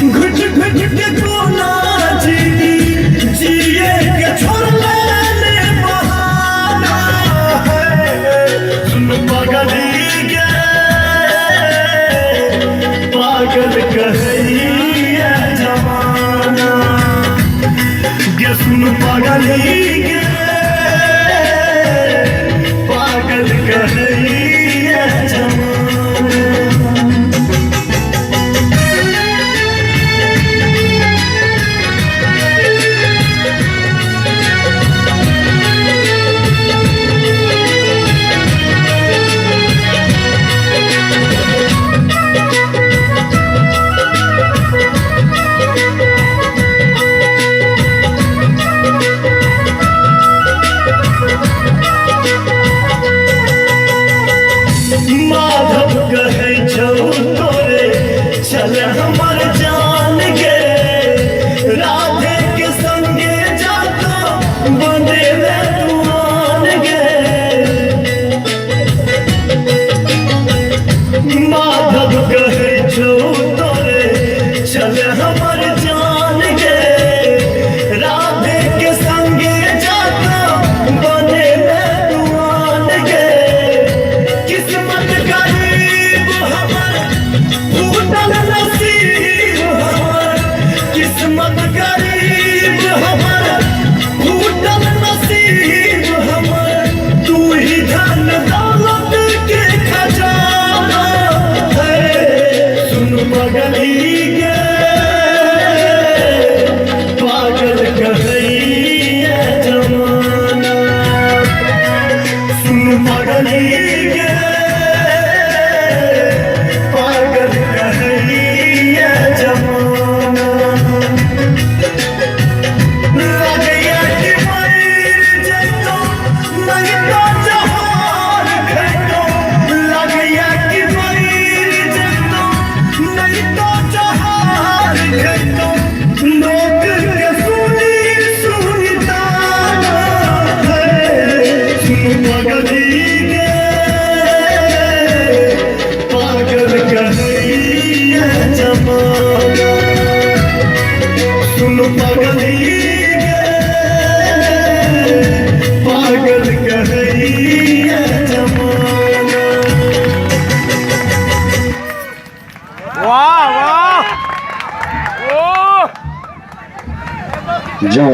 घुट घुट के कोना जिए के छोड़ने बहाना है। सुन पागली के पागल कहिए जमाना के। सुन पागली के पागल कहिए जमाना। माधव कहे छौ तोरे चल हमर जान गे, राधे के संगे जाता बने तुमान गे। माधव कहे छौ तोरे चल हमर जान गे, राधे के संगे जाता बने तुमान गे। किस्मत गरीब हमर फूटल नसीब हमर, किस्मत गरीब हमर फूटल नसीब हमर। तू ही धन दौलत के खजाना है। सुन पगली के पागल कहिए जमाना। सुन पगली के पागल कहिए जमाना। लगैया कि मर जइतो नहीं तो जहान खइतो। लगैया कि मर जइतो नहीं तो जहान खइतो। लोग के सुनी सुनी ताना है। सुन पगली के पागल कहिए जमाना। सुन पगली के पागल कहिए जमाना। वाह वाह। जो